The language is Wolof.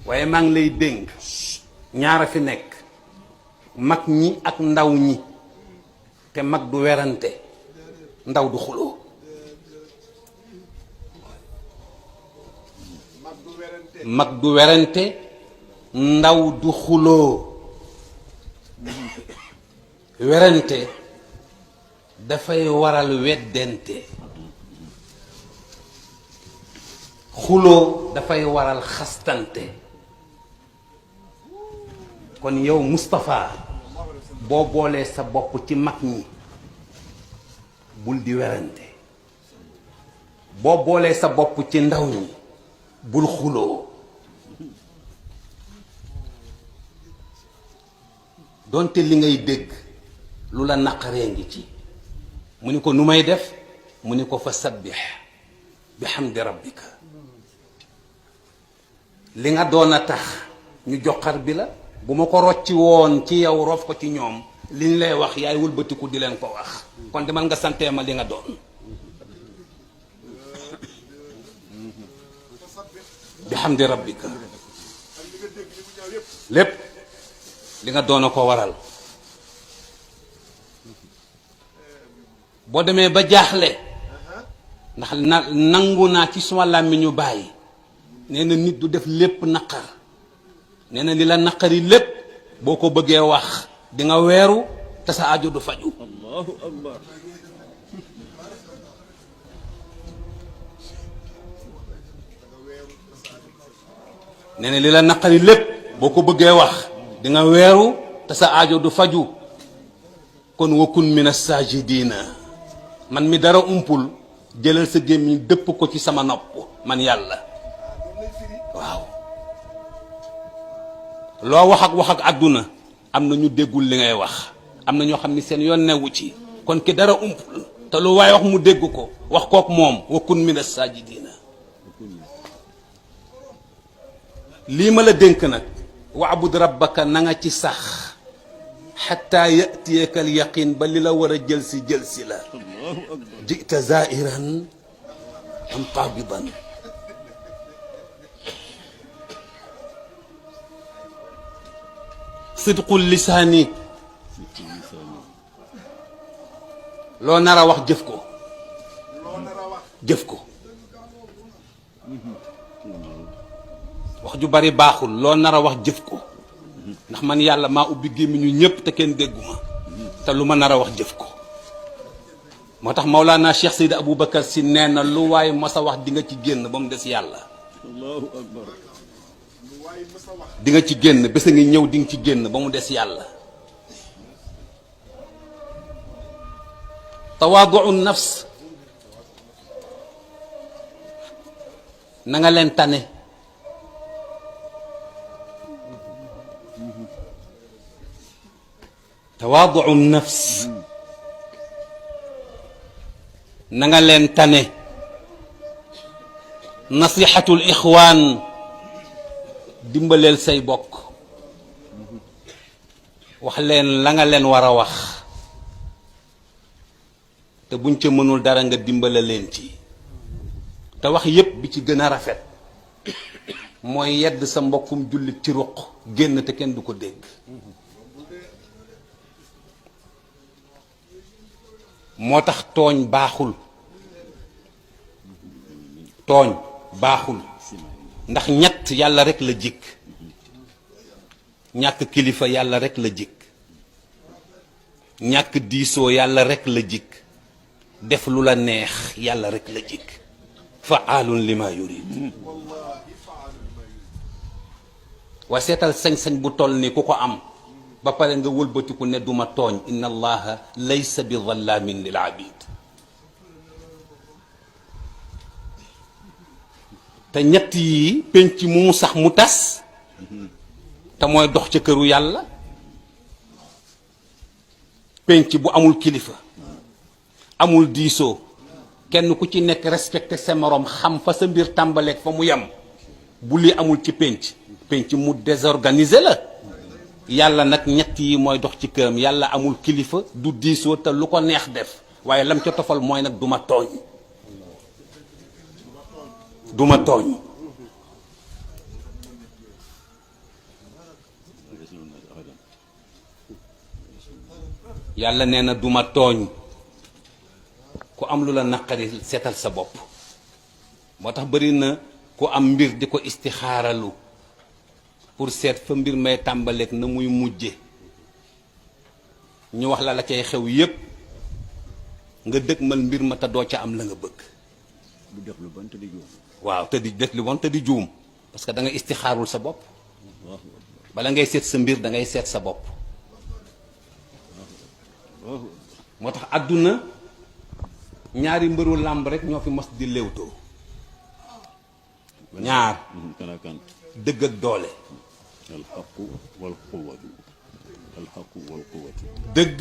waaye maa ngi lay dénk ñaara fi nekk mag ñi ak ndaw ñi te mag du werante ndaw du xuloo mag du werante ndaw du xuloo werante dafay waral weddente xuloo dafay waral xastante kon yow Moustapha boo boolee sa bopp ci mag ñi bul di werante boo boolee sa bopp ci ndaw ñi bul xuloo donte li ngay dégg lu la naqaree ngi ci mu ni ko nu may def mu ni ko fa sabbih bi hamdi rabbika li nga doon a tax ñu joxar bi la bu ma ko rocci woon ci yow rof ko ci ñoom liñ lay wax yaay wëlbatiku di leen ko wax kon demal nga santee ma li nga doon bi hamdi rabbika lépp li nga doon a ko waral boo demee ba jaaxle ndax nangu naa ci suma làmmiñu bàyyi nee na nit du def lépp naqar nee na li la naqari lépp boo ko bëggee wax di nga weeru te sa aajo du faju Allahu akbar. nee na li la naqari lépp boo ko bëggee wax di nga weeru te sa aajo du faju kon wakun min as-sajidina man mi dara umpul jëlal sa gémmiñ dëpp ko ci sama nopp man yàlla waaw loo wax ak àdduna am na ñu déggul li ngay wax am na ñoo xam ni seen yoon newu ci kon ki dara umpul te lu waaye wax mu dégg ko wax kook moom wakun min as-sajidina lii ma la dénk nag waabud rabbaka na nga ci sax xataa yatiyaka al yaqin ba li la war a jël si la jita zairan am qabidan sidqul lisaani loo nar a wax jëf ko jëf ko wax ju bari baaxul loo nar a wax jëf ko ndax man yàlla maa ubbi gémmiñu ñépp te kenn dégguma te lu ma nar a wax jëf ko moo tax Maulana Cheikh Seydi Aboubacar si nee na lu waaye mos a wax di nga ci génn ba mu des yàlla Allahu akbar. di nga ci génn bés a ngi ñëw di nga ci génn ba mu des yàlla tawaadu nafs na nga leen tane tawaadu nafs na nga leen tane nasihatul ixwaan dimbaleel say bokk wax leen la nga leen war a wax te buñ ca mënul dara nga dimbale leen ci te wax yépp bi ci gën a rafet mooy yedd sa mbokkum jullit ci ruq génn te kenn du ko dégg moo tax tooñ baaxul tooñ baaxul ndax ñett yàlla rek la jikk ñàkk kilifa yàlla rek la jikk ñàkk diisoo yàlla rek la jikk def lu la neex yàlla rek la jikk faalun lima yurid waa seetal sañ-sañ bu toll ni ku ko am ba pare nga wëlbatiku ne duma tooñ inna allaha laysa bi dhallamin lil abid te ñett yi penc mu sax mu tas te mooy dox ca këru yàlla penc bu amul kilifa amul diisoo kenn ku ci nekk respecté sa morom xam fa sa mbir tàmbaleeg fa mu yem bu lii amul ci penc mu désorganisé la yàlla nag ñett yi mooy dox ci këram yàlla amul kilifa du diisoo te lu ko neex def waaye lam ca tofal mooy nag duma tooñ duma tooñ yàlla nee na duma tooñ ku am lu la naqari seetal sa bopp moo tax bëri na ku am mbir di ko istixaaralu pour seet fa mbir may tàmbaleek na muy mujje ñu wax la la cay xew yépp nga dëgmal mbir ma te doo ca am la nga bëgg du def lu bon te di juum. waaw te di def li bon te di juum parce que da nga istixaarul sa bopp Allahu bala ngay seet sa mbir da ngay seet sa bopp Allahu moo tax àdduna ñaari mbëru làmb rek ñoo fi mos di léewtoo ñaar kan ak kan. dëgg ak doole alxaqu wal quwwatu alxaqu wal quwwatu dëgg